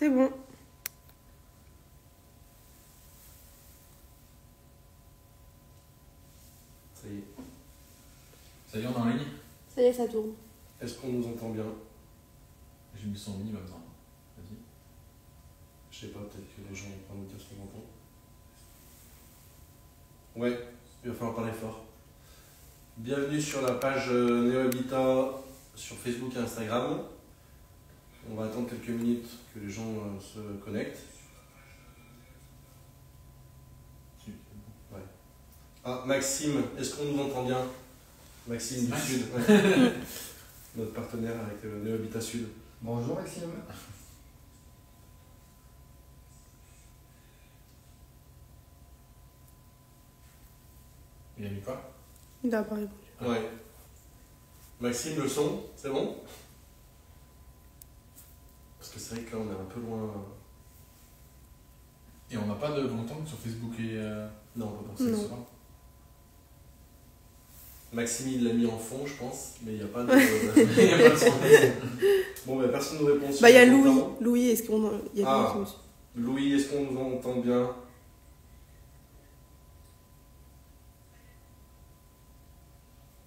C'est bon. Ça y est. Ça y est, on est en ligne. Ça y est, ça tourne. Est-ce qu'on nous entend bien? J'ai mis son minimum. Vas-y. Je sais pas, peut-être que les gens vont pas nous dire ce qu'on entend. Ouais, il va falloir parler fort. Bienvenue sur la page Néo-Habitat sur Facebook et Instagram. On va attendre quelques minutes que les gens se connectent. Ouais. Ah, Maxime, est-ce qu'on nous entend bien? Maxime du Sud, ouais. Notre partenaire avec Néo-Habitat Sud. Bonjour Maxime. Il a mis quoi? Il n'a pas répondu. Ouais. Maxime, le son, c'est bon? Parce que c'est vrai que là on est un peu loin. Et on n'a pas de long-temps sur Facebook et. Non, on peut penser Non. ce soir. Maxime il l'a mis en fond, je pense, mais il n'y a pas de. Il n'y a pas de son. Bon, ben personne ne nous répond. Bah, il y a le Louis. temps. Louis, est-ce qu'on. Il y a Ah. Louis aussi. Louis, est-ce qu'on nous entend bien?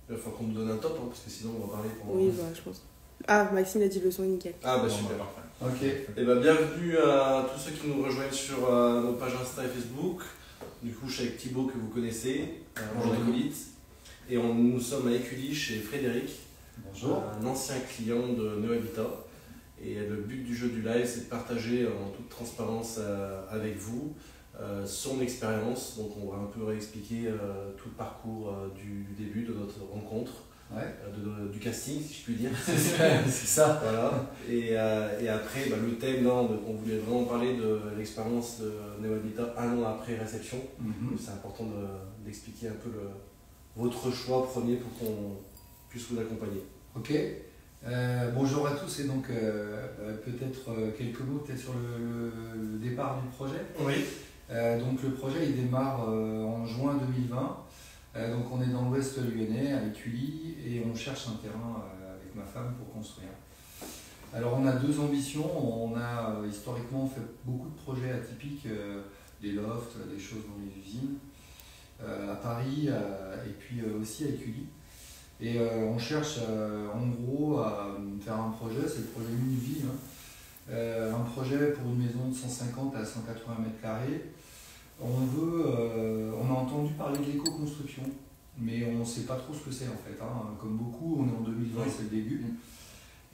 Il va falloir qu'on nous donne un top, hein, parce que sinon on va parler pendant. Oui, bah, je pense. Ah, Maxime a dit le son est nickel. Ah, bah Bon, super. parfait. Ok. Et bah, bienvenue à tous ceux qui nous rejoignent sur nos pages Insta et Facebook. Du coup, je suis avec Thibaut que vous connaissez, Bonjour. mon acolyte. Et nous sommes à Écully chez Frédéric, Bonjour. un ancien client de Néo-Habitat. Et le but du jeu du live, c'est de partager en toute transparence avec vous son expérience. Donc on va un peu réexpliquer tout le parcours du début de notre rencontre, Ouais. du casting si je puis dire. C'est ça. Voilà. Et après, le thème, là, on voulait vraiment parler de l'expérience de Néo-Habitat un an après réception. Mhm. C'est important d'expliquer un peu votre choix premier pour qu'on puisse vous accompagner. Ok. Bonjour à tous et donc peut-être quelques mots peut-être sur le départ du projet. Oui. Donc le projet il démarre en juin 2020. Donc on est dans l'ouest lyonnais à Écully et on cherche un terrain avec ma femme pour construire. Alors on a deux ambitions. On a historiquement fait beaucoup de projets atypiques, des lofts, des choses dans les usines, à Paris et puis aussi à Écully. Et on cherche en gros à faire un projet, c'est le projet Univie, hein. Un projet pour une maison de 150 à 180 mètres carrés. On a entendu parler de l'éco-construction, mais on ne sait pas trop ce que c'est en fait, hein. Comme beaucoup, on est en 2020, Oui. c'est le début.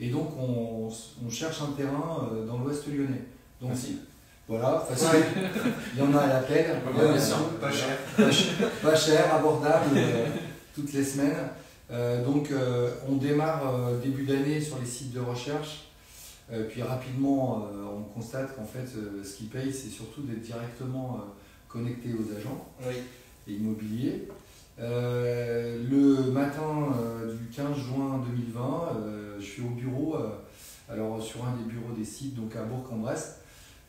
Et donc on cherche un terrain dans l'ouest lyonnais. Donc, Facile. voilà, facile. Il y en a à l'appel. bien sûr. Pas cher. Pas cher, abordable, toutes les semaines. Donc on démarre début d'année sur les sites de recherche, puis rapidement on constate qu'en fait ce qui paye c'est surtout d'être directement connecté aux agents Oui. et immobiliers. Le matin du 15 juin 2020, je suis au bureau, alors sur un des bureaux des sites, donc à Bourg-en-Bresse,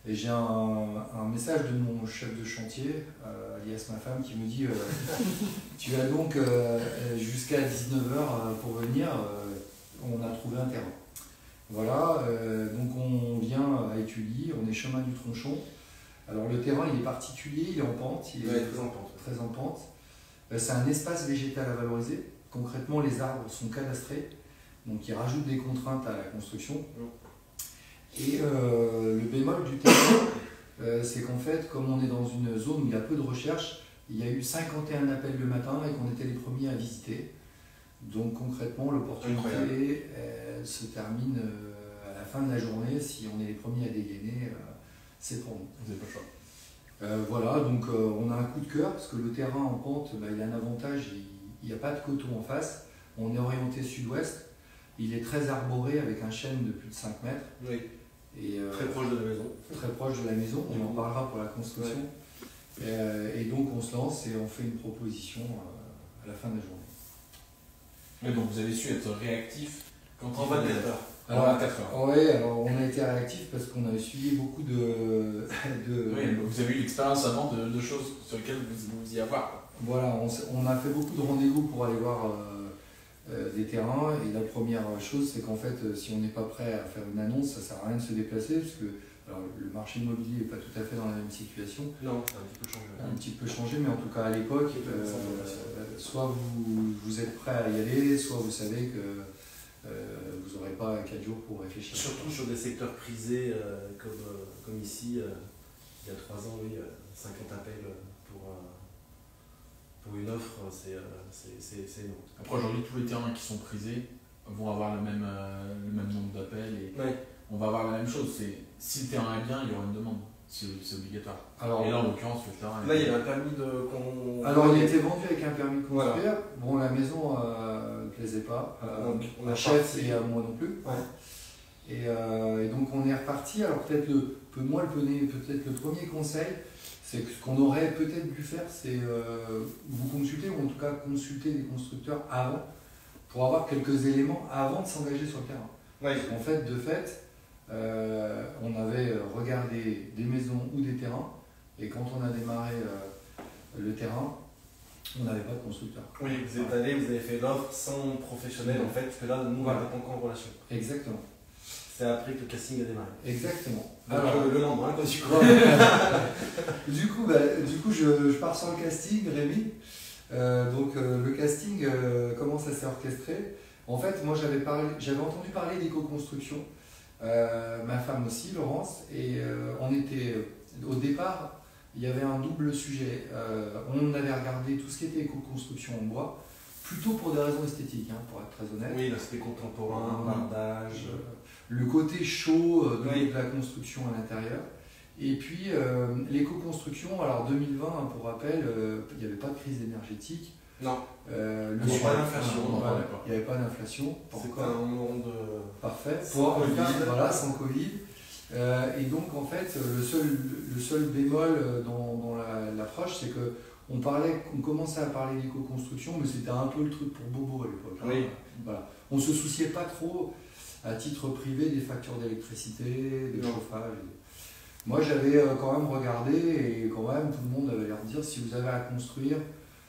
et j'ai un message de mon chef de chantier, alias ma femme, qui me dit tu as donc jusqu'à 19h pour venir, on a trouvé un terrain. Voilà, donc on vient à Écully, on est chemin du Tronchon. Alors le terrain il est particulier, il est en pente, il est Ouais, très en pente. très en pente. C'est un espace végétal à valoriser. Concrètement, les arbres sont cadastrés, donc ils rajoutent des contraintes à la construction. Et le bémol du terrain, c'est qu'en fait, comme on est dans une zone où il y a peu de recherche, il y a eu 51 appels le matin et qu'on était les premiers à visiter. Donc concrètement, l'opportunité se termine à la fin de la journée. Si on est les premiers à dégainer, c'est pour nous. Vous n'avez pas le choix. Voilà, donc on a un coup de cœur parce que le terrain en pente, il a un avantage, il n'y a pas de coteau en face. On est orienté sud-ouest. Il est très arboré avec un chêne de plus de 5 mètres. Oui. Et, Très proche de la maison. très proche de la maison, on en parlera pour la construction. Et donc on se lance et on fait une proposition à la fin de la journée. Mais donc vous avez su être réactif quand En il fallait 24 heures. En 24 heures. Ouais, alors on a été réactif parce qu'on a suivi beaucoup de Oui, vous avez eu l'expérience avant de choses sur lesquelles vous y avoir. voilà, on a fait beaucoup de rendez-vous pour aller voir des terrains. Et la première chose, c'est qu'en fait, si on n'est pas prêt à faire une annonce, ça sert à rien de se déplacer parce que Alors, le marché immobilier n'est pas tout à fait dans la même situation. Non, ça a un petit peu changé. Un petit peu changé, mais en tout cas à l'époque, soit vous êtes prêt à y aller, soit vous savez que vous n'aurez pas 4 jours pour réfléchir. Surtout sur des secteurs prisés comme ici, il y a 3 ans, oui, 50 appels pour une offre, c'est énorme. Après, aujourd'hui, tous les terrains qui sont prisés vont avoir le même nombre d'appels et on va avoir la même chose. Si le terrain est bien, il y aura une demande. C'est obligatoire. Alors, et là, en l'occurrence, le terrain. Là, il y a un permis de. Alors, il était vendu avec un permis de construire. Voilà. Bon, la maison ne plaisait pas. Donc, on a chef et à moi non plus. Ouais. Et donc, on est reparti. Alors, peut-être peut-être le premier conseil, c'est que ce qu'on aurait peut-être dû faire, c'est vous consulter, ou en tout cas consulter des constructeurs avant, pour avoir quelques éléments avant de s'engager sur le terrain. Ouais. Parce qu'en fait, de fait, on avait regardé des maisons ou des terrains, et quand on a démarré le terrain, on n'avait pas de constructeur. Oui, vous êtes allé, vous avez fait l'offre sans professionnel en fait, parce que là, nous, on Voilà. n'était pas encore en relation. Exactement. C'est après que le casting a démarré. Exactement. Donc, Alors, le lendemain, quand tu du coup, je pars sur le casting, Rémi. Le casting, comment ça s'est orchestré? En fait, moi, j'avais entendu parler d'éco-construction. Ma femme aussi, Laurence, et on était au départ, il y avait un double sujet. On avait regardé tout ce qui était éco-construction en bois, plutôt pour des raisons esthétiques, hein, pour être très honnête. Oui, l'aspect contemporain, bardage. Le côté chaud Oui. de la construction à l'intérieur. Et puis l'éco-construction, alors 2020, hein, pour rappel, il n'y avait pas de crise énergétique. Non, Il n'y avait pas d'inflation. Il n'y avait pas d'inflation. C'était un monde. Parfait. Sans Covid. Voilà, sans Covid. Et donc, en fait, le seul bémol dans l'approche, c'est que on commençait à parler d'éco-construction, mais c'était un peu le truc pour bobo à l'époque. Hein. Oui. Voilà. On ne se souciait pas trop, à titre privé, des factures d'électricité, des chauffages. Moi, j'avais quand même regardé, et quand même, tout le monde avait l'air de dire, si vous avez à construire,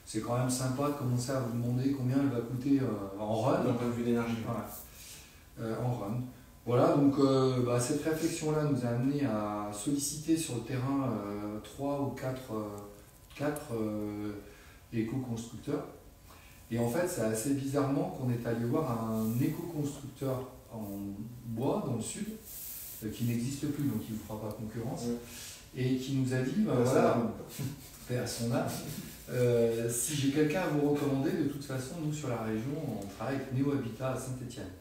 c'est quand même sympa de commencer à vous demander combien il va coûter en run. D'un point de vue d'énergie. Voilà. En run. Voilà, donc cette réflexion-là nous a amené à solliciter sur le terrain 3 ou 4 éco-constructeurs. Et en fait, c'est assez bizarrement qu'on est allé voir un éco-constructeur en bois dans le sud, qui n'existe plus, donc il ne fera pas concurrence, et qui nous a dit, paix à son âme, si j'ai quelqu'un à vous recommander, de toute façon, nous sur la région, on travaille avec Néo Habitat à Saint-Étienne.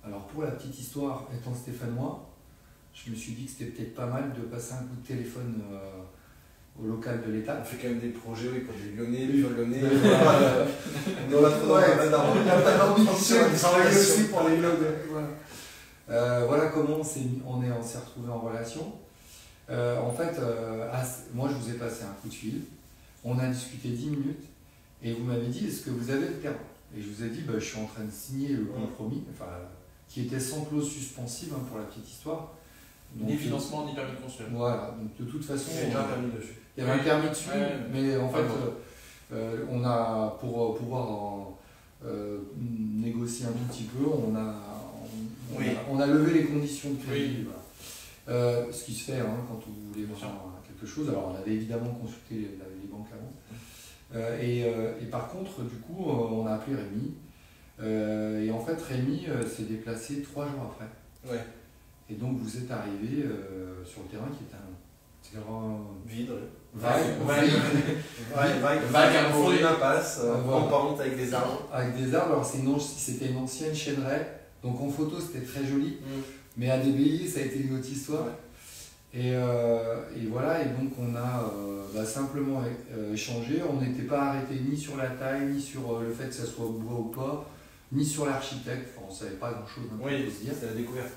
Alors pour la petite histoire, étant stéphanois, je me suis dit que c'était peut-être pas mal de passer un coup de téléphone au local de l'État. On fait quand même des projets pour des Lyonnais, Oui. pur Lyonnais. On n'a pas d'ambition de travailler aussi pour les Lyonnais. Voilà comment on s'est retrouvés en relation. En fait, moi je vous ai passé un coup de fil, on a discuté 10 minutes et vous m'avez dit, est-ce que vous avez le terrain? Et je vous ai dit, je suis en train de signer le compromis, qui était sans clause suspensive, hein, pour la petite histoire. Donc, Ni financement, ni permis de construire. Voilà, donc de toute façon, Il y avait déjà un permis dessus. il y avait un permis dessus, Ouais. mais en Pas fait, on a, pour pouvoir négocier un tout petit peu, on a levé les conditions de crédit. Oui. Voilà. Ce qui se fait, hein, quand vous voulez vendre quelque chose. Alors, on avait évidemment consulté les banques avant. Et par contre, du coup, on a appelé Rémi. Et en fait, Rémi s'est déplacé 3 jours après. Ouais. Et donc, vous êtes arrivé sur le terrain qui était un terrain Vide. vague. Vague, au fond d'une impasse, Voilà. en pente avec des arbres. Avec des arbres. Alors, c'était une ancienne chêneraie. Donc, en photo, c'était très joli. Mais à déblayer, ça a été une autre histoire. Ouais. Et voilà, et donc on a simplement échangé. On n'était pas arrêté ni sur la taille, ni sur le fait que ça soit bois ou pas, ni sur l'architecte. Enfin, on ne savait pas grand-chose. Oui, c'est la découverte.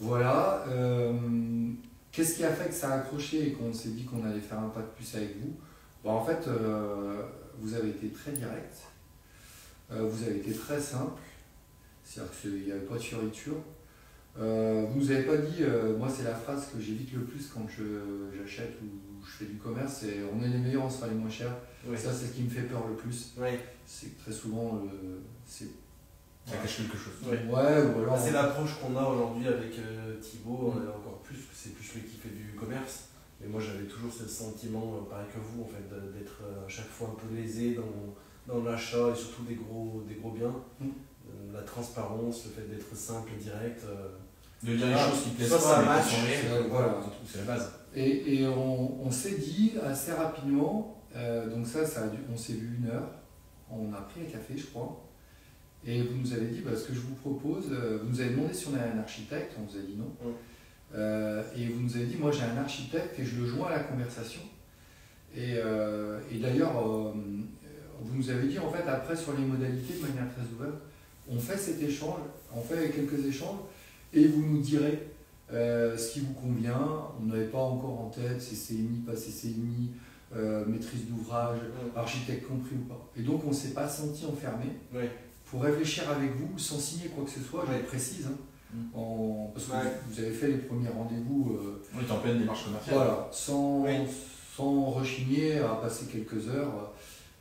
Voilà. Qu'est-ce qui a fait que ça a accroché et qu'on s'est dit qu'on allait faire un pas de plus avec vous? En fait, vous avez été très direct, vous avez été très simple, c'est-à-dire qu'il n'y avait pas de fioriture. Vous ne nous avez pas dit, moi c'est la phrase que j'évite le plus quand j'achète ou je fais du commerce, c'est on est les meilleurs, on sera les moins chers. Oui. Ça c'est ce qui me fait peur le plus. Oui. C'est que très souvent, c'est Ça cache quelque chose. Ouais, ou alors. C'est l'approche qu'on a aujourd'hui avec Thibaut, encore plus, parce que c'est plus lui qui fait du commerce. Mais moi j'avais toujours ce sentiment, pareil que vous, en fait, d'être à chaque fois un peu lésé dans l'achat et surtout des gros biens. La transparence, le fait d'être simple, direct. De dire les choses qui plaisent ça pas, mais match, qui sont réelles. Voilà. C'est la base. Et on s'est dit assez rapidement, donc ça on s'est vu 1 heure, on a pris un café je crois, et vous nous avez dit ce que je vous propose, vous nous avez demandé si on avait un architecte, on vous a dit non, et vous nous avez dit moi j'ai un architecte et je le joins à la conversation, et d'ailleurs vous nous avez dit en fait après sur les modalités de manière très ouverte, on fait cet échange, on fait quelques échanges, et vous nous direz ce qui vous convient. On n'avait pas encore en tête CCNI, pas CCNI, maîtrise d'ouvrage, architecte compris ou pas. Et donc on ne s'est pas senti enfermé pour réfléchir avec vous sans signer quoi que ce soit, je le précise. Parce que vous avez fait les premiers rendez-vous. On est en pleine démarche commerciale. Voilà, sans rechigner à passer quelques heures.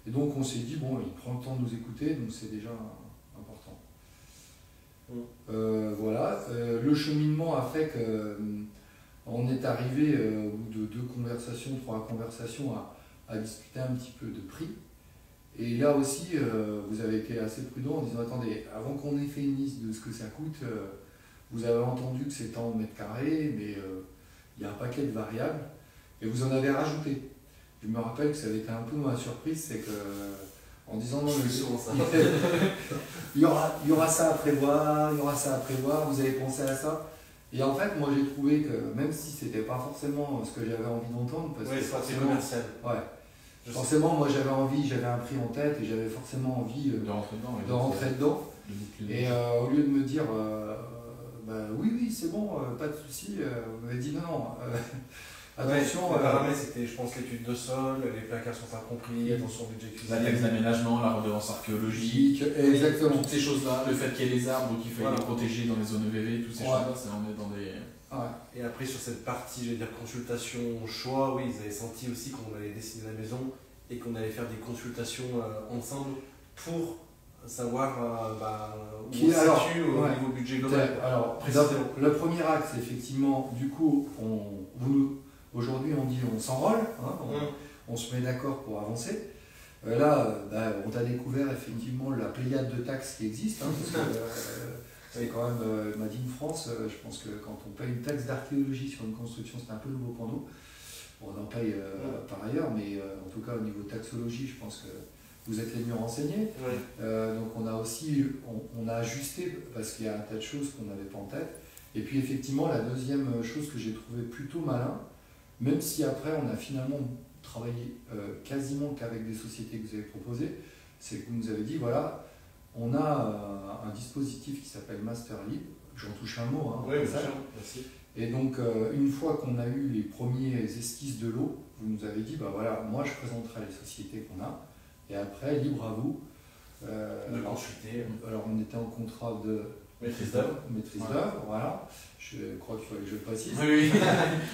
Et donc on s'est dit, bon, il prend le temps de nous écouter, donc c'est déjà important. Voilà, le cheminement a fait qu'on est arrivé au bout de 2 conversations, 3 conversations à discuter un petit peu de prix. Et là aussi, vous avez été assez prudent en disant attendez, avant qu'on ait fait une liste de ce que ça coûte, vous avez entendu que c'est en mètres carrés, mais il y a un paquet de variables et vous en avez rajouté. Je me rappelle que ça avait été un peu ma surprise, c'est que en disant non, il y aura ça à prévoir, vous avez pensé à ça. Et en fait, moi j'ai trouvé que même si c'était pas forcément ce que j'avais envie d'entendre, parce que c'est commercial. Forcément, moi j'avais un prix en tête et j'avais forcément envie de rentrer dedans. Et au lieu de me dire oui, c'est bon, pas de souci, vous m'avez dit non. Attention. Les paramètres, c'était, je pense, l'étude de sol, les placards sont pas compris, attention au budget cuisine. La taxe d'aménagement, la redevance archéologique, exactement. Toutes ces choses-là, le fait qu'il y ait les arbres, qu'il faille les protéger dans les zones EVV, toutes ces choses-là, ça en est dans des. Et après, sur cette partie, je vais dire consultation, choix, oui, ils avaient senti aussi qu'on allait dessiner la maison et qu'on allait faire des consultations ensemble pour savoir où on se situe au niveau budget global. Alors, le premier axe, effectivement, du coup, aujourd'hui on dit on s'enrôle, on se met d'accord pour avancer. Là, on a découvert effectivement la pléiade de taxes qui existe, parce que c'est quand même Made in France. Je pense que quand on paye une taxe d'archéologie sur une construction, c'est un peu nouveau pour nous. On en paye par ailleurs, mais en tout cas au niveau taxologie, je pense que vous êtes les mieux renseignés. Donc on a aussi on a ajusté parce qu'il y a un tas de choses qu'on n'avait pas en tête. Et puis effectivement, la deuxième chose que j'ai trouvé plutôt malin, même si après on a finalement travaillé quasiment qu'avec des sociétés que vous avez proposées, c'est que vous nous avez dit voilà, on a un dispositif qui s'appelle MasterLib, j'en touche un mot. Merci. Et donc une fois qu'on a eu les premiers esquisses de l'eau, vous nous avez dit voilà, moi je présenterai les sociétés qu'on a, et après libre à vous de consulter. Alors on était en contrat de maîtrise d'œuvre, voilà. Je crois qu'il fallait que je le précise. Oui,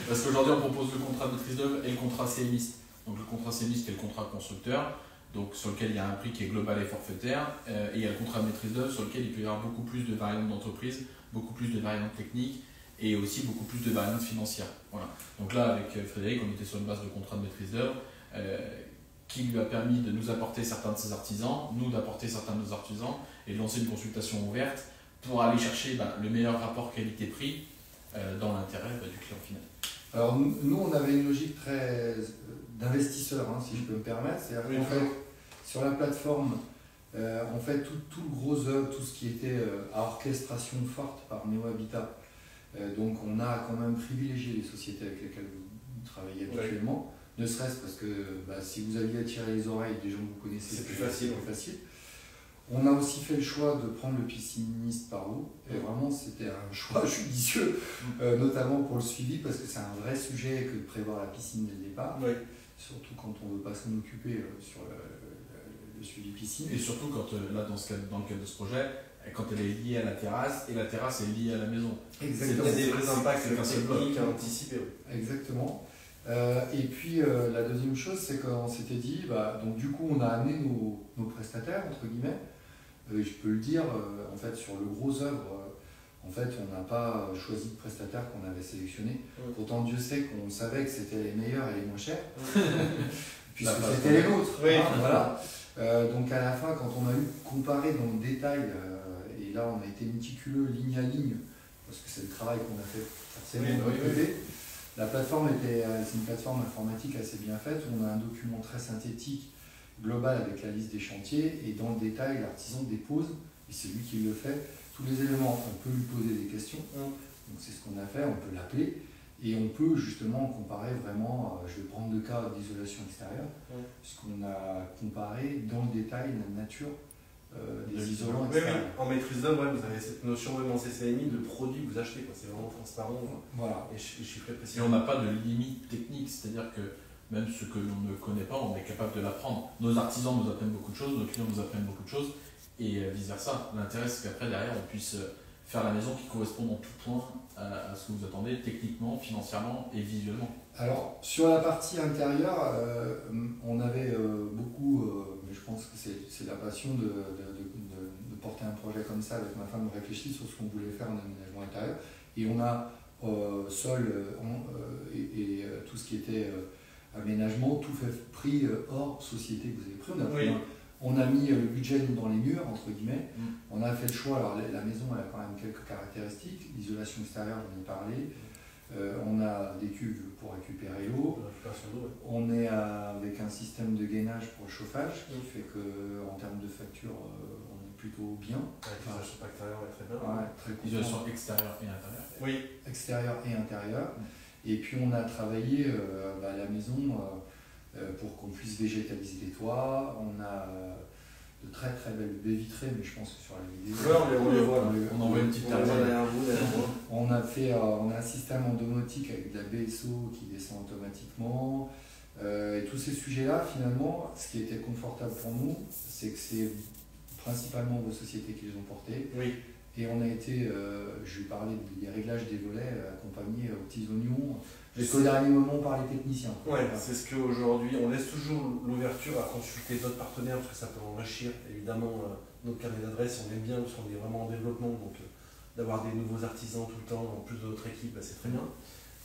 parce qu'aujourd'hui on propose le contrat de maîtrise d'œuvre et le contrat CMiste. Donc le contrat CMiste c'est le contrat constructeur, donc sur lequel il y a un prix qui est global et forfaitaire, et il y a le contrat de maîtrise d'œuvre sur lequel il peut y avoir beaucoup plus de variantes d'entreprise, beaucoup plus de variantes techniques et aussi beaucoup plus de variantes financières. Voilà. Donc là avec Frédéric on était sur une base de contrat de maîtrise d'œuvre qui lui a permis de nous apporter certains de ses artisans, nous d'apporter certains de nos artisans et de lancer une consultation ouverte pour aller chercher le meilleur rapport qualité-prix dans l'intérêt du client final. Alors nous on avait une logique très d'investisseur, si je peux me permettre, c'est-à-dire qu'en fait sur la plateforme on fait tout le gros œuvre, tout ce qui était à orchestration forte par Neo Habitat. Donc on a quand même privilégié les sociétés avec lesquelles vous travaillez actuellement. Ne serait-ce parce que si vous aviez attiré les oreilles des gens que vous connaissez, c'est plus facile. On a aussi fait le choix de prendre le pisciniste par vous, et vraiment c'était un choix judicieux, notamment pour le suivi, parce que c'est un vrai sujet que de prévoir la piscine dès le départ, surtout quand on ne veut pas s'en occuper sur le suivi piscine. Et surtout quand, là dans le cadre de ce projet, quand elle est liée à la terrasse, et la terrasse est liée à la maison. Exactement. Il y a des vrais impacts techniques à anticiper. Exactement. Et puis la deuxième chose, c'est qu'on s'était dit, donc du coup on a amené nos prestataires, entre guillemets, Je peux le dire, en fait, sur le gros œuvre, en fait, on n'a pas choisi de prestataire qu'on avait sélectionné. Pourtant, Dieu sait qu'on savait que c'était les meilleurs et les moins chers, puisque c'était les nôtres. Oui. Hein, voilà. Donc à la fin, quand on a eu comparé dans le détail, et là on a été méticuleux ligne à ligne, parce que c'est le travail qu'on a fait forcément de notre côté. La plateforme c'est une plateforme informatique assez bien faite, où on a un document très synthétique, global avec la liste des chantiers, et dans le détail, l'artisan dépose, et c'est lui qui le fait, tous les éléments. On peut lui poser des questions, donc c'est ce qu'on a fait, on peut l'appeler, et on peut justement comparer vraiment, je vais prendre le cas d'isolation extérieure, puisqu'on a comparé dans le détail la nature des isolants extérieurs. Oui. En maîtrise d'œuvre, vous avez cette notion même en CCMI de produit que vous achetez, c'est vraiment transparent voilà. et chiffré précis. Et on n'a pas de limite technique, c'est-à-dire que même ce que l'on ne connaît pas, on est capable de l'apprendre. Nos artisans nous apprennent beaucoup de choses, nos clients nous apprennent beaucoup de choses, et vice-versa. L'intérêt, c'est qu'après, derrière, on puisse faire la maison qui correspond en tout point à ce que vous attendez, techniquement, financièrement et visuellement. Alors, sur la partie intérieure, on avait beaucoup, mais je pense que c'est la passion de porter un projet comme ça avec ma femme, on réfléchit sur ce qu'on voulait faire en aménagement intérieur, et on a sol et tout ce qui était aménagement, tout fait pris hors société que vous avez pris. On a mis le budget dans les murs, entre guillemets. On a fait le choix. Alors, la maison, elle a quand même quelques caractéristiques. L'isolation extérieure, j'en ai parlé. On a des cuves pour récupérer l'eau. On est avec un système de gainage pour le chauffage, qui fait qu'en termes de facture, on est plutôt bien. L'isolation extérieure est très bien. Isolation extérieure et intérieure. Oui. Extérieure et intérieure. Et puis on a travaillé à la maison pour qu'on puisse végétaliser les toits. On a de très très belles baies vitrées, mais je pense que sur la vidéo, on les voit. On envoie une petite table. On a un système en domotique avec de la BSO qui descend automatiquement. Et tous ces sujets-là, finalement, ce qui était confortable pour nous, c'est que c'est principalement vos sociétés qui les ont portés. Oui. Et on a été, je vais parler des réglages des volets, accompagnés aux petits oignons, jusqu'au dernier moment par les techniciens. Ouais, c'est ce qu'aujourd'hui, on laisse toujours l'ouverture à consulter d'autres partenaires, parce que ça peut enrichir évidemment notre carnet d'adresse. On aime bien, parce qu'on est vraiment en développement, donc d'avoir des nouveaux artisans tout le temps, en plus de notre équipe, c'est très bien.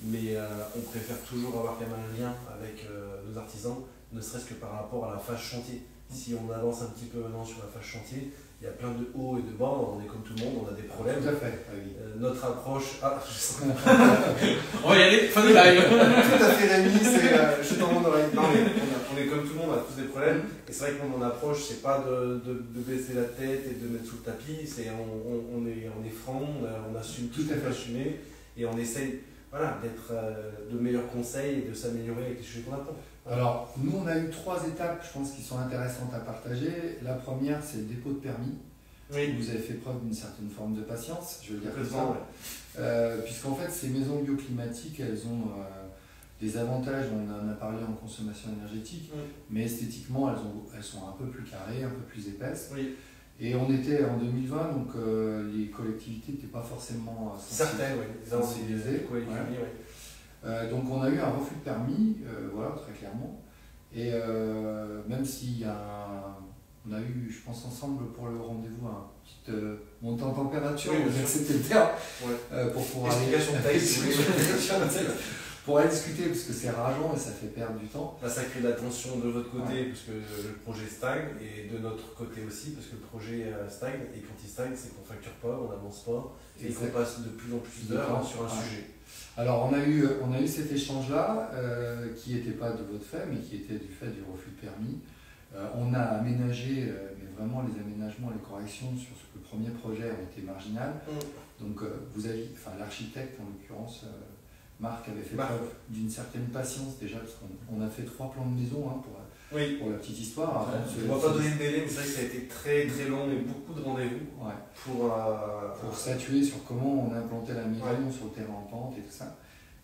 Mais on préfère toujours avoir quand même un lien avec nos artisans, ne serait-ce que par rapport à la phase chantier. Si on avance un petit peu maintenant sur la phase chantier, il y a plein de hauts et de bas, on est comme tout le monde, on a des problèmes. Tout à fait, oui. Notre approche... Ah, je sens... On va y aller, fin du live. Tout à fait Rémi, je t'en demande oreille. Non mais on est comme tout le monde, on a tous des problèmes. Et c'est vrai que mon approche, c'est pas de baisser la tête et de mettre sous le tapis, c'est on est franc, on assume tout à fait assumé, et on essaye d'être de meilleurs conseils et de s'améliorer avec les sujets qu'on apprend. Alors, nous, on a eu 3 étapes, je pense, qui sont intéressantes à partager. La première, c'est le dépôt de permis. Oui. Vous avez fait preuve d'une certaine forme de patience, je veux dire comme ça. Puisqu'en fait, ces maisons bioclimatiques, elles ont des avantages, on en a parlé en consommation énergétique, mais esthétiquement, elles sont un peu plus carrées, un peu plus épaisses. Oui. Et on était en 2020, donc les collectivités n'étaient pas forcément sensibilisées. Donc on a eu un refus de permis, voilà, très clairement. Et même s'il y a on a eu, je pense ensemble pour le rendez-vous, un petit montée en température, c'était le terme, pour pouvoir pour aller discuter, parce que c'est rageant et ça fait perdre du temps. Là, ça crée de la tension de votre côté, parce que le projet stagne, et de notre côté aussi, parce que le projet stagne, et quand il stagne, c'est qu'on ne facture pas, on n'avance pas, et qu'on passe de plus en plus d'heures sur un sujet. Alors on a eu cet échange-là, qui n'était pas de votre fait, mais qui était du fait du refus de permis. On a aménagé, mais vraiment les aménagements, les corrections sur le premier projet ont été marginales. Donc l'architecte, en l'occurrence, Marc, avait fait preuve d'une certaine patience déjà, parce qu'on a fait 3 plans de maison pour la petite histoire. On ne va pas donner de délai, mais c'est vrai que ça a été très très long et beaucoup de rendez-vous pour statuer sur comment on implantait la maison sur le terrain en pente et tout ça.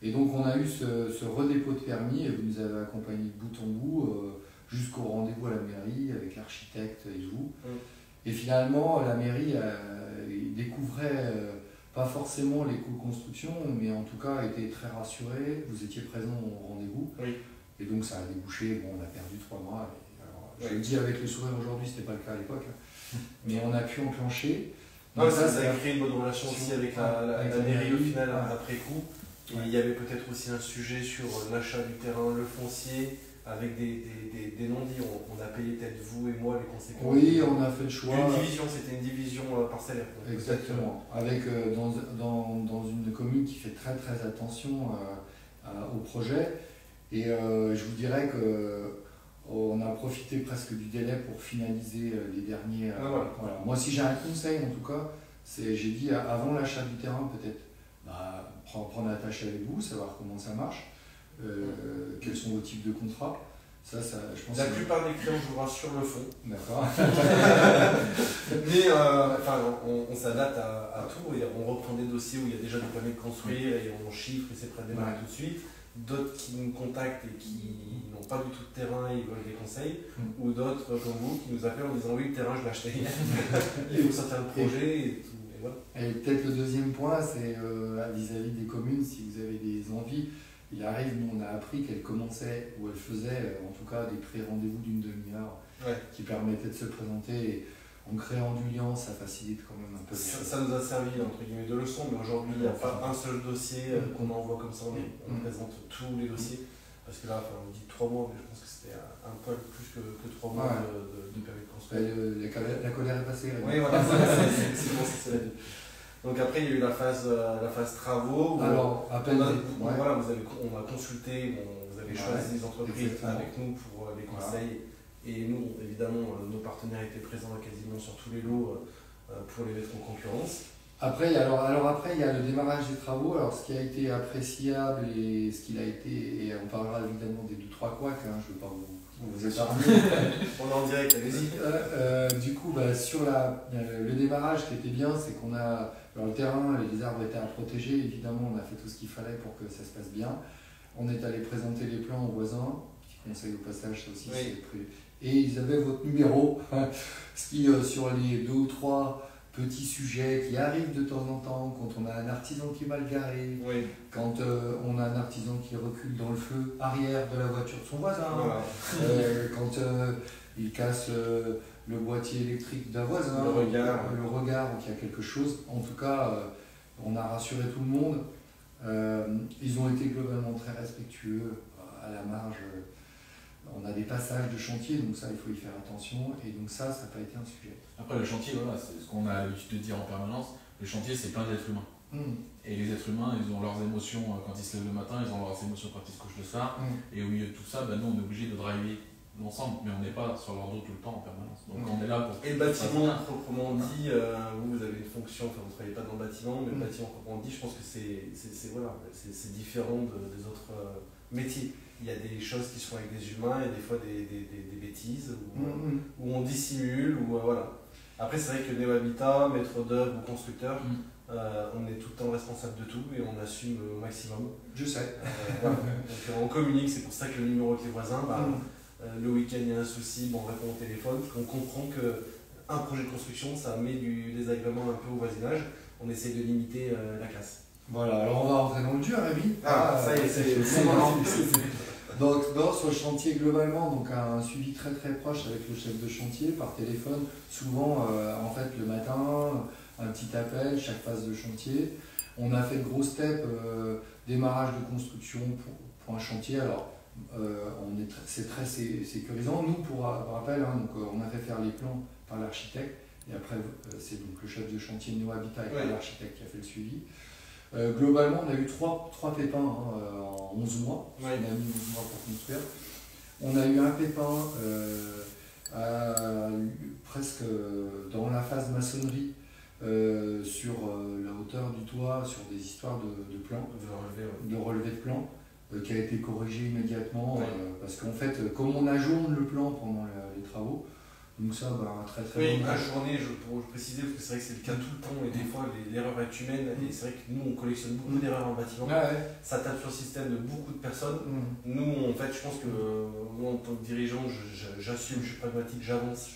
Et donc on a eu ce redépôt de permis et vous nous avez accompagnés de bout en bout jusqu'au rendez-vous à la mairie avec l'architecte et vous. Et finalement, la mairie découvrait pas forcément l'éco-construction, mais en tout cas était très rassurée. Vous étiez présent au rendez-vous. Et donc ça a débouché, on a perdu 3 mois. Alors, je le dis avec le sourire aujourd'hui, c'était pas le cas à l'époque. mais on a pu enclencher. Non, Donc ça c'est a créé une bonne relation aussi avec la mairie au final après coup. Ouais. Il y avait peut-être aussi un sujet sur l'achat du terrain, le foncier, avec des non-dits. On a payé peut-être vous et moi les conséquences. Oui, on a fait le choix. C'était une division parcellaire. Exactement. Avec dans une commune qui fait très très attention au projet. Et je vous dirais que on a profité presque du délai pour finaliser les derniers. Voilà. Moi, si j'ai un conseil en tout cas, j'ai dit avant l'achat du terrain peut-être prendre attache avec vous, savoir comment ça marche, quels sont vos types de contrats. Ça, je pense la plupart des clients, je vous rassure, le font. D'accord. Mais on s'adapte à tout et on reprend des dossiers où il y a déjà des permis de construire et on chiffre et c'est prêt à démarrer tout de suite. D'autres qui nous contactent et qui n'ont pas du tout de terrain et veulent des conseils, ou d'autres comme vous qui nous appellent en disant oui, le terrain je l'ai acheté hier, il faut sortir le projet et tout. Et voilà. Et peut-être le deuxième point, c'est vis-à-vis des communes, si vous avez des envies, il arrive, nous on a appris qu'elle commençait, ou elle faisait en tout cas des pré-rendez-vous d'une demi-heure qui permettaient de se présenter. Et en créant du lien, ça facilite quand même un peu. Ça nous a servi entre guillemets de leçon, mais aujourd'hui il n'y a pas un seul dossier qu'on envoie comme ça, on présente tous les dossiers. Parce que là, on dit 3 mois, mais je pense que c'était un peu plus que 3 mois de permis de construire. La colère est passée. Là. Oui, voilà, c'est bon, c'est la vie. Donc après, il y a eu la phase travaux. Alors, à peine. On a consulté, vous avez choisi les entreprises avec nous pour les conseils. Et nous, évidemment, nos partenaires étaient présents quasiment sur tous les lots pour les mettre en concurrence. Après, après, il y a le démarrage des travaux. Alors, ce qui a été appréciable et ce qu'il a été, et on parlera évidemment des 2-3 couacs, je ne veux pas vous épargner. On est en direct, allez-y. Du coup, sur le démarrage, ce qui était bien, c'est qu'on a. Alors, le terrain, les arbres étaient à protéger, évidemment, on a fait tout ce qu'il fallait pour que ça se passe bien. On est allé présenter les plans aux voisins, petit conseil au passage, ça aussi c'est prévu. Et ils avaient votre numéro, ce qui, sur les 2 ou 3 petits sujets qui arrivent de temps en temps, quand on a un artisan qui est mal garé, quand on a un artisan qui recule dans le feu arrière de la voiture de son voisin, quand il casse le boîtier électrique d'un voisin, le regard, qu'il y a quelque chose. En tout cas, on a rassuré tout le monde. Ils ont été globalement très respectueux à la marge. On a des passages de chantier, donc ça, il faut y faire attention. Et donc ça n'a pas été un sujet. Après, le chantier, voilà, c'est ce qu'on a l'habitude de dire en permanence. Le chantier, c'est plein d'êtres humains. Et les êtres humains, ils ont leurs émotions quand ils se lèvent le matin, ils ont leurs émotions quand ils se couchent le soir. Et au milieu de tout ça, nous, on est obligé de driver ensemble, mais on n'est pas sur leur dos tout le temps en permanence. Donc on est là pour... Et le bâtiment, proprement dit, vous avez une fonction, enfin vous ne travaillez pas dans le bâtiment, mais le bâtiment, proprement dit, je pense que c'est différent des autres métiers. Il y a des choses qui sont avec des humains, il y a des fois des bêtises, où on dissimule, voilà. Après, c'est vrai que néo-habitat, maître d'œuvre ou constructeur, on est tout le temps responsable de tout et on assume au maximum. Je sais. Voilà. Donc on communique, c'est pour ça que le numéro avec les voisins, le week-end il y a un souci, on répond au téléphone, parce qu'on comprend qu'un projet de construction, ça met du désagrément un peu au voisinage, on essaie de limiter la casse. Voilà, alors on va rentrer dans le dur, Rémi. Ça y est, c'est le moment. Donc, sur le chantier globalement, donc un suivi très très proche avec le chef de chantier par téléphone, souvent en fait le matin, un petit appel, chaque phase de chantier. On a fait de gros steps, démarrage de construction pour un chantier. Alors, c'est très sécurisant. Nous, pour rappel, donc, on a fait faire les plans par l'architecte et après c'est donc le chef de chantier néo-habitat et l'architecte qui a fait le suivi. Globalement, on a eu 3 pépins en 11 mois. On a mis 11 mois pour construire. On a eu un pépin presque dans la phase maçonnerie sur la hauteur du toit, sur des histoires de plans, de relevé de plans, qui a été corrigé immédiatement. Parce qu'en fait, comme on ajourne le plan pendant les travaux, donc ça, très très bon. Ajourner, pour préciser, parce que c'est vrai que c'est le cas tout le temps, et des fois l'erreur est humaine, et c'est vrai que nous on collectionne beaucoup d'erreurs en bâtiment, ça tape sur le système de beaucoup de personnes. Nous, en fait, je pense que moi en tant que dirigeant, j'assume, je suis pragmatique, j'avance.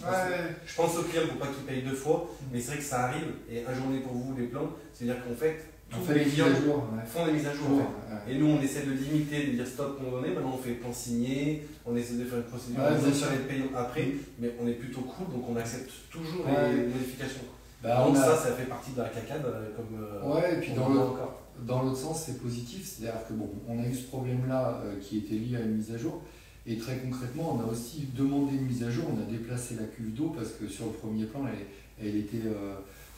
Je pense au client pour pas qu'il paye 2 fois, mais c'est vrai que ça arrive, et ajourner pour vous les plans, c'est-à-dire qu'en fait, On tous fait les les mises clients à jour. Ouais. font des mises à jour. En fait. Et nous, on essaie de limiter, de dire stop, on donné. Maintenant, on fait plan signé, on essaie de faire une procédure, ça va être payant après, mais on est plutôt cool, donc on accepte toujours les modifications. Bah, donc ça fait partie de la cacade, comme. Ouais, et puis dans l'autre sens, c'est positif, c'est-à-dire que bon, on a eu ce problème-là qui était lié à une mise à jour, et très concrètement, on a aussi demandé une mise à jour, on a déplacé la cuve d'eau parce que sur le premier plan, elle était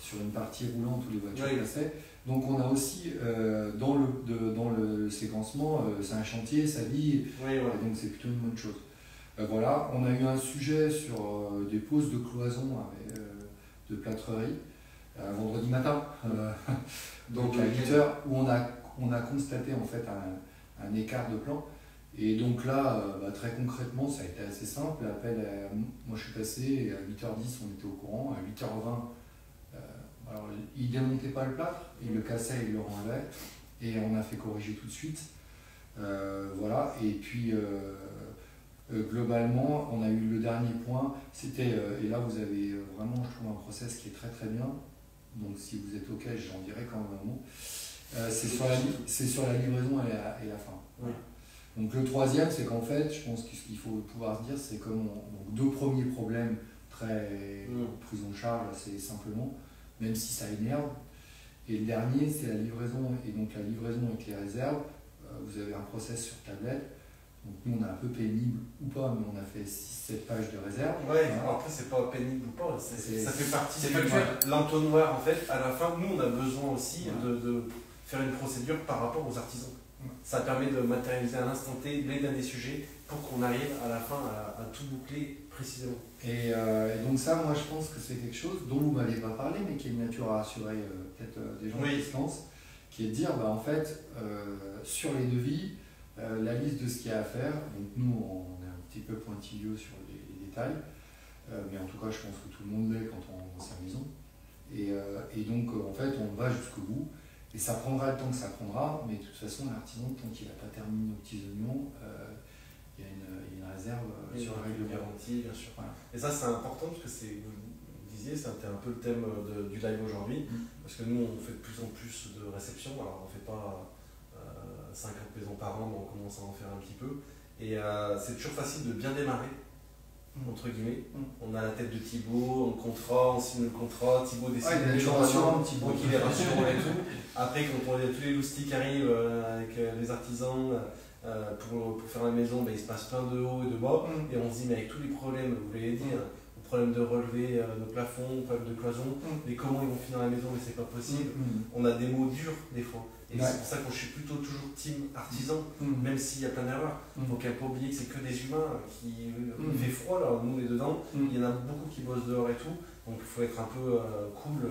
sur une partie roulante où les voitures passaient. Donc on a aussi dans le séquencement, c'est un chantier, ça vit, donc c'est plutôt une bonne chose. Voilà, on a eu un sujet sur des poses de cloison de plâtrerie vendredi matin, donc à 8h, où on a constaté en fait un écart de plan. Et donc là, très concrètement, ça a été assez simple. L'appel, moi je suis passé, et à 8h10 on était au courant, à 8h20, alors il démontait pas le plâtre, il le cassait, il le renlevait, et on a fait corriger tout de suite. Voilà, et puis globalement, on a eu le dernier point, c'était, et là vous avez vraiment, je trouve, un process qui est très très bien, donc si vous êtes OK, j'en dirai quand même un mot. C'est sur la livraison et la fin. Oui. Donc le troisième, c'est qu'en fait, je pense que ce qu'il faut pouvoir se dire, c'est comme deux premiers problèmes très prise en charge assez simplement, même si ça énerve. Et le dernier, c'est la livraison, et donc la livraison avec les réserves. Vous avez un process sur tablette. Donc nous, on est un peu pénible ou pas, mais on a fait 6-7 pages de réserve. Ouais, voilà. Après, c'est pas pénible ou pas, ça fait partie de l'entonnoir. En fait, à la fin, nous, on a besoin aussi de faire une procédure par rapport aux artisans. Ça permet de matérialiser à l'instant T l'un des sujets pour qu'on arrive à la fin à tout boucler précisément. Et donc ça, moi, je pense que c'est quelque chose dont vous ne m'avez pas parlé, mais qui est une nature à rassurer peut-être des gens qui se lancent, qui est de dire, en fait, sur les devis, la liste de ce qu'il y a à faire, donc nous, on est un petit peu pointilleux sur les détails, mais en tout cas, je pense que tout le monde l'est quand on vend sa maison. Et donc, en fait, on va jusqu'au bout. Et ça prendra le temps que ça prendra, mais de toute façon, l'artisan, tant qu'il n'a pas terminé aux petits oignons, il y a une réserve sur la règle garantie, bien sûr. Voilà. Et ça, c'est important parce que vous disiez, c'était un peu le thème du live aujourd'hui, parce que nous, on fait de plus en plus de réceptions. Alors, on ne fait pas 50 maisons par an, mais on commence à en faire un petit peu. Et c'est toujours facile de bien démarrer, entre guillemets. On a la tête de Thibaut, on contrat, on signe le contrat, Thibaut décide il est rassurant, Thibaut. Donc il est rassurant et tout. Après, quand on a tous les loustiques qui arrivent avec les artisans pour faire la maison, il se passe plein de hauts et de bas. Et on se dit, mais avec tous les problèmes, vous l'avez dit, problème de relever de plafond, problème de cloison, mais comment ils vont finir la maison, mais c'est pas possible. On a des mots durs des fois. Et c'est pour ça que je suis plutôt toujours team artisan, même s'il y a plein d'erreurs. Il faut quand même pas oublier que c'est que des humains il fait froid là, nous on est dedans, il y en a beaucoup qui bossent dehors et tout, donc il faut être un peu cool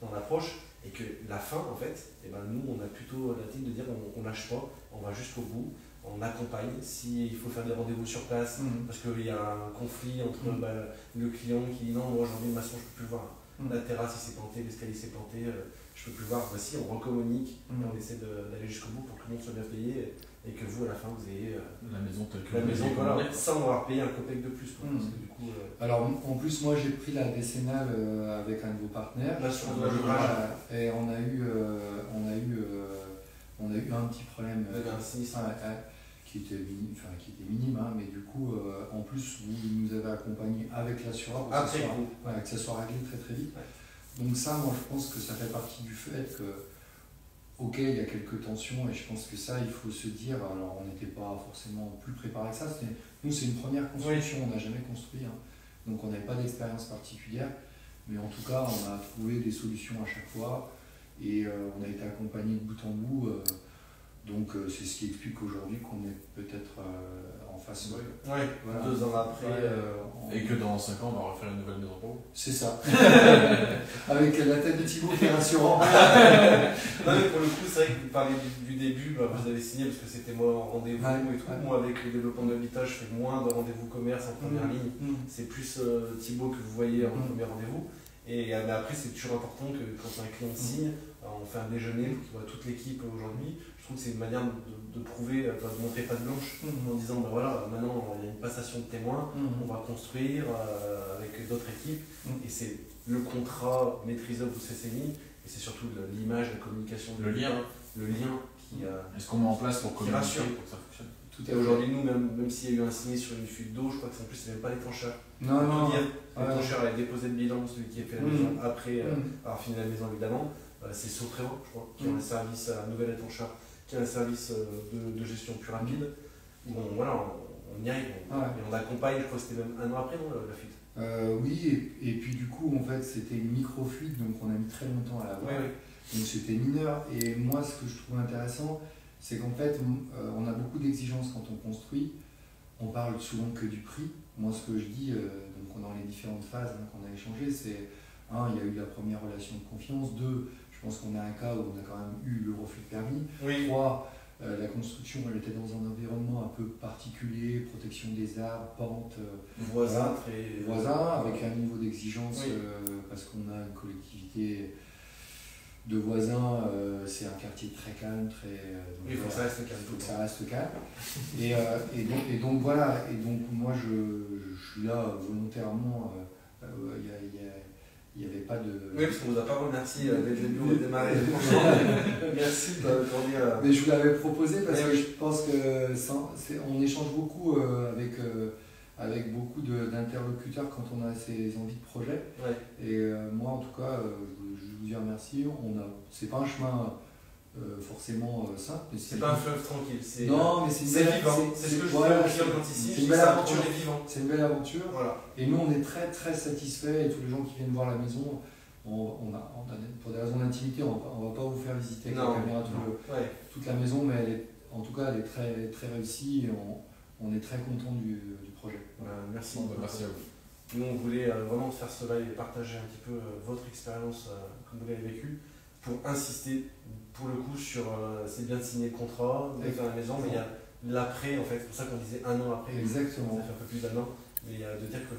dans l'approche. Et que la fin, en fait, nous on a plutôt la team de dire on lâche pas, on va jusqu'au bout, on accompagne. S'il faut faire des rendez-vous sur place, parce qu'il y a un conflit entre le client qui dit non, moi aujourd'hui le maçon je peux plus le voir. La terrasse il s'est planté, l'escalier s'est planté, je peux plus le voir. Voici, on recommunique et on essaie d'aller jusqu'au bout pour que tout le monde soit bien payé et que vous à la fin vous ayez la maison telle que la maison, voilà, sans avoir payé un copec de plus. Parce que, du coup, alors en plus moi j'ai pris la décennale avec un de vos partenaires. Là sur et on a eu un petit problème qui était minime, mais du coup en plus vous nous avez accompagnés avec l'assureur pour que ça soit réglé très très vite. Donc ça, moi je pense que ça fait partie du fait que ok, il y a quelques tensions et je pense que ça il faut se dire, alors on n'était pas forcément plus préparé que ça, nous c'est une première construction, on n'a jamais construit, donc on n'avait pas d'expérience particulière, mais en tout cas on a trouvé des solutions à chaque fois et on a été accompagné de bout en bout, donc c'est ce qui explique aujourd'hui qu'on est peut-être en face. Voilà. 2 ans après. Et que dans 5 ans on va refaire une nouvelle maison pour vous. C'est ça. Avec la tête de Thibaut qui est rassurant. Non mais pour le coup, c'est vrai que vous parlez du début, vous avez signé parce que c'était moi en rendez-vous et tout. Moi avec le développement de l'habitat, je fais moins de rendez-vous commerce en première ligne. C'est plus Thibaut que vous voyez en premier rendez-vous. Et mais après, c'est toujours important que quand un client signe, on fait un déjeuner pour qu'il voit toute l'équipe aujourd'hui. Je trouve que c'est une manière de prouver, de montrer patte blanche en disant voilà, maintenant il y a une passation de témoins, on va construire avec d'autres équipes. Et c'est le contrat maîtrisable ou CCMI Et c'est surtout l'image, la communication, Le lien. Le lien qui a. Est-ce qu'on met en place pour communiquer, rassure. pour que ça fonctionne? Tout Et aujourd'hui, nous, même s'il y a eu un signé sur une fuite d'eau, je crois que c'est en plus, c'est même pas l'étancheur. Non, non. L'étancheur a déposé le bilan, celui qui a fait la maison après avoir fini la maison, évidemment. C'est Soprévo, je crois, qui a un service à nouvel étancheur, qui a un service de gestion plus rapide. Où on y arrive, et on accompagne, je crois que c'était même un an après, non, la fuite. Oui, et puis du coup, en fait, c'était une micro-fuite, donc on a mis très longtemps à la voir. Oui. Donc c'était mineur. Et moi, ce que je trouve intéressant, c'est qu'en fait, on a beaucoup d'exigences quand on construit. On parle souvent que du prix. Moi, ce que je dis, donc dans les différentes phases qu'on a échangées, c'est il y a eu la première relation de confiance. 2, je pense qu'on a un cas où on a quand même eu le refus de permis. Oui. 3, la construction, elle était dans un environnement un peu particulier, protection des arbres, pente, Voisin, avec un niveau d'exigence, parce qu'on a une collectivité de voisins, c'est un quartier très calme, il faut que ça reste calme. Il faut que ça reste calme. Et donc voilà, et donc moi je suis là volontairement, il n'y avait pas de... Oui, parce qu'on ne vous a pas remercié dès le début, on a démarré. Merci de Mais je vous l'avais proposé parce que je pense qu'on échange beaucoup avec beaucoup d'interlocuteurs quand on a ces envies de projet. Et moi, en tout cas, je vous dis remercie. C'est pas un chemin forcément simple. C'est pas un fleuve tranquille. Non, mais c'est vivant. C'est ce que je dis aux clients quand ici. C'est une belle aventure et vivant. C'est une belle aventure. Voilà. Et nous, on est très très satisfaits. Et tous les gens qui viennent voir la maison, pour des raisons d'intimité, on va pas vous faire visiter avec la caméra toute la maison, mais en tout cas, elle est très, très réussie. Et on est très content du projet. Merci. Merci à vous. Nous, on voulait vraiment faire cela et partager un petit peu votre expérience comme vous l'avez vécue, pour insister pour le coup sur c'est bien de signer le contrat, de faire la maison, mais il y a l'après, en fait, c'est pour ça qu'on disait un an après. Exactement. Ça fait un peu plus d'un an, mais de dire que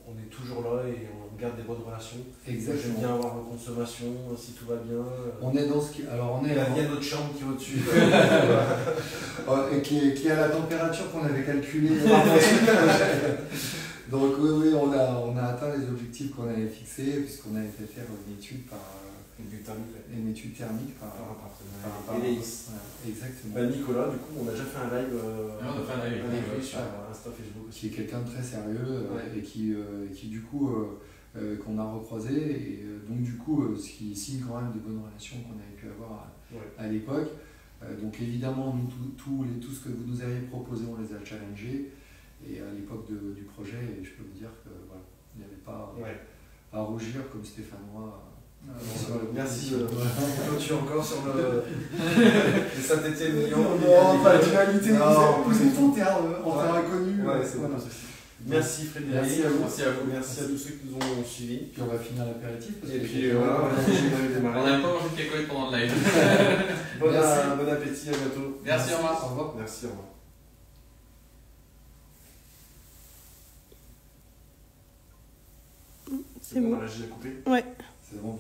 on est toujours là et on garde des bonnes relations. Exactement. J'aime bien avoir vos consommations, si tout va bien. On est dans ce qui. Alors il y a notre chambre qui est au-dessus. Et qui a la température qu'on avait calculée. Donc oui, on a atteint les objectifs qu'on avait fixés, puisqu'on avait fait faire une étude thermique par Eleis. Exactement. Nicolas, du coup, on a déjà fait un live, on a fait un live sur Insta, Facebook aussi. Qui est quelqu'un de très sérieux et qui du coup qu'on a recroisé, et donc du coup ce qui signe quand même des bonnes relations qu'on avait pu avoir à l'époque. Donc évidemment, nous, tout ce que vous nous avez proposé, on les a challengés, et à l'époque du projet, et je peux vous dire que voilà, il n'y avait pas à rougir comme Stéphanois. Merci de clôture encore sur le Saint-Étienne Lyon. Non, pas de dualité, vous êtes en terre inconnu. Merci Frédéric. Merci à vous. Merci à tous ceux qui nous ont suivis. Puis on va finir l'apéritif. Et puis voilà, on n'a pas mangé de cacahuètes pendant le live. Bon appétit, à bientôt. Merci, au revoir. Au revoir. Merci, au revoir. C'est bon. J'ai coupé. Ouais. C'est bon.